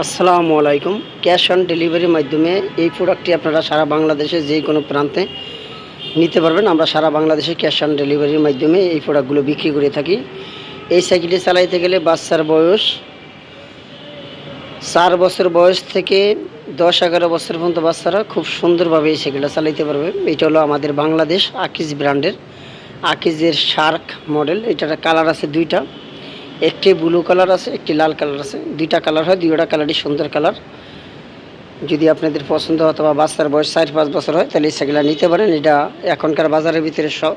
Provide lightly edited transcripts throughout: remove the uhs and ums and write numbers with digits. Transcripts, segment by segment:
আসসালামু আলাইকুম। Cash on ডেলিভারির মাধ্যমে এই প্রোডাক্টটি আপনারা সারা বাংলাদেশে যে কোনো প্রান্তে নিতে পারবেন। আমরা সারা বাংলাদেশে ক্যাশ অন ডেলিভারির মাধ্যমে এই প্রোডাক্টগুলো বিক্রি করে থাকি। এই সাইকেলটি চালাইতে গেলে বাচ্চার বয়স 4 বছর বয়স থেকে 10-11 বছর পর্যন্ত বাচ্চারা খুব সুন্দরভাবে এই সাইকেলটা চালাইতে পারবে। এটা হলো আমাদের বাংলাদেশ আকিজ ব্র্যান্ডের, আকিজের শার্ক মডেল। এটার কালার আছে দুইটা, একটি ব্লু কালার আছে, একটি লাল কালার আছে। দুইটা কালার হয়, দুইটা কালারই সুন্দর কালার। যদি আপনাদের পছন্দ অথবা বাচ্চার বয়স 4-5 বছর হয় তাহলে এই সাইকেলটা নিতে পারেন। এটা এখনকার বাজারের ভিতরে সব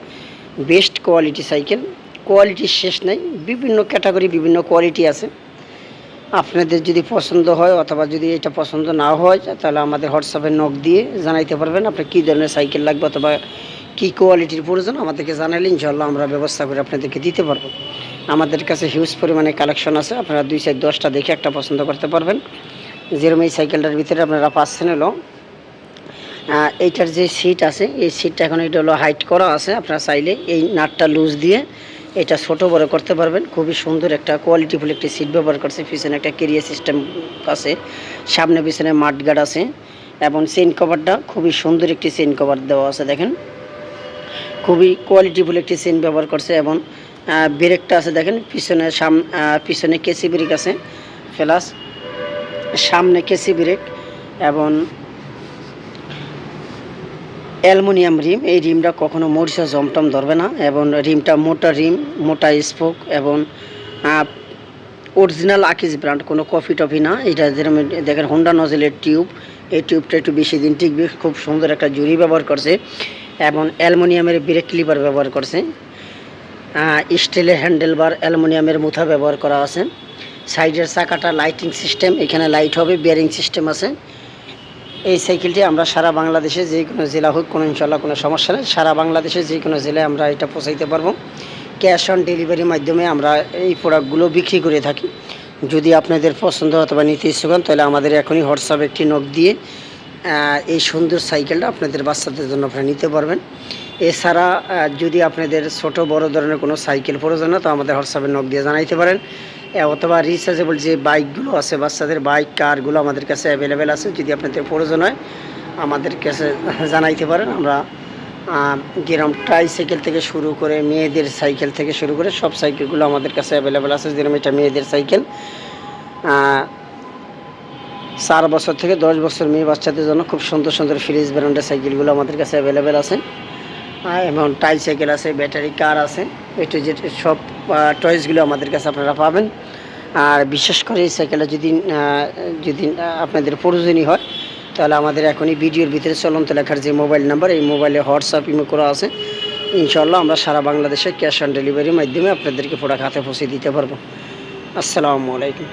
বেস্ট কোয়ালিটি সাইকেল, কোয়ালিটির শেষ নেই। বিভিন্ন ক্যাটাগরি বিভিন্ন কোয়ালিটি আছে। আপনাদের যদি পছন্দ হয় অথবা যদি এটা পছন্দ না হয় তাহলে আমাদের হোয়াটসঅ্যাপে নক দিয়ে জানাইতে পারবেন আপনার কী ধরনের সাইকেল লাগবে অথবা কী কোয়ালিটির প্রয়োজন। আমাদেরকে জানালে ইনশাআল্লাহ আমরা ব্যবস্থা করে আপনাদেরকে দিতে পারবো। আমাদের কাছে হিউজ পরিমাণে কালেকশন আছে, আপনারা 2-4-10টা দেখে একটা পছন্দ করতে পারবেন। যেরকম এই সাইকেলটার ভিতরে আপনারা পাচ্ছেন হলো এইটার যে সিট আছে, এই সিটটা এখন এটা হলো হাইট করা আছে। আপনারা চাইলে এই নাটটা লুজ দিয়ে এটা ছোটো বড় করতে পারবেন। খুবই সুন্দর একটা কোয়ালিটিফুল একটি সিট ব্যবহার করছে। পিছনে একটা কেরিয়ার সিস্টেম আছে, সামনে পিছনে মাঠগার্ড আছে এবং চেইন কভারটা খুবই সুন্দর একটি চেইন কভার দেওয়া আছে। দেখেন খুবই কোয়ালিটিফুল একটি চেইন ব্যবহার করছে এবং ব্রেকটা আছে দেখেন পিছনে পিছনে কেসি ব্রেক আছে, প্লাস সামনে কেসি ব্রেক এবং অ্যালুমিনিয়াম রিম। এই রিমটা কখনো মরিচা জমটম ধরবে না এবং রিমটা মোটা রিম, মোটা স্পোক এবং অরিজিনাল আকিজ ব্র্যান্ড, কোনো কফি টফি না। এটা যেরকম দেখেন হোন্ডা নজেলের টিউব, এই টিউবটা একটু বেশি দিন টিকবে। খুব সুন্দর একটা জুড়ি ব্যবহার করছে এবং অ্যালুমিনিয়ামের ব্রেক লিভার ব্যবহার করছে। স্টিলের হ্যান্ডেল বার, অ্যালুমিনিয়ামের মুথা ব্যবহার করা আছে। সাইডের চাকাটা লাইটিং সিস্টেম, এখানে লাইট হবে, বিয়ারিং সিস্টেম আছে। এই সাইকেলটি আমরা সারা বাংলাদেশে যে কোনো জেলা হোক কোনো ইনশাল্লাহ কোনো সমস্যা নেই, সারা বাংলাদেশে যে কোনো জেলায় আমরা এটা পৌঁছাইতে পারবো। ক্যাশ অন ডেলিভারির মাধ্যমে আমরা এই প্রোডাক্টগুলো বিক্রি করে থাকি। যদি আপনাদের পছন্দ অথবা নিতে ইচ্ছুক হন তাহলে আমাদের এখনই হোয়াটসঅ্যাপে একটি নক দিয়ে এই সুন্দর সাইকেলটা আপনাদের বাচ্চাদের জন্য আপনারা নিতে পারবেন। এছাড়া যদি আপনাদের ছোট বড় ধরনের কোনো সাইকেল প্রয়োজন হয় তো আমাদের হোয়াটসঅ্যাপে নক দিয়ে জানাইতে পারেন। অথবা রিচার্জেবল যে বাইকগুলো আছে, বাচ্চাদের বাইক কারগুলো আমাদের কাছে অ্যাভেলেবেল আছে। যদি আপনাদের প্রয়োজন হয় আমাদের কাছে জানাইতে পারেন। আমরা যেরকম ট্রাইসাইকেল থেকে শুরু করে মেয়েদের সাইকেল থেকে শুরু করে সব সাইকেলগুলো আমাদের কাছে অ্যাভেলেবেল আছে। যেরকম এটা মেয়েদের সাইকেল, 4 বছর থেকে 10 বছর মেয়ে বাচ্চাদের জন্য খুব সুন্দর সুন্দর ফ্রিজ ব্র্যান্ডের সাইকেলগুলো আমাদের কাছে অ্যাভেলেবেল আছে এবং ট্রাইসাইকেল আছে, ব্যাটারি কার আছে, একটু যে সব টয়েসগুলো আমাদের কাছে আপনারা পাবেন। আর বিশেষ করে এই সাইকেলটা যদি আপনাদের প্রয়োজনীয় হয় তাহলে আমাদের এখনই ভিডিওর ভিতরে চলন্ত লেখার যে মোবাইল নাম্বার, এই মোবাইলে হোয়াটসঅ্যাপ ইমো করা আছে। ইনশাআল্লাহ আমরা সারা বাংলাদেশে ক্যাশ অন ডেলিভারির মাধ্যমে আপনাদেরকে প্রোডাক্ট হাতে পৌঁছে দিতে পারবো। আসসালামু আলাইকুম।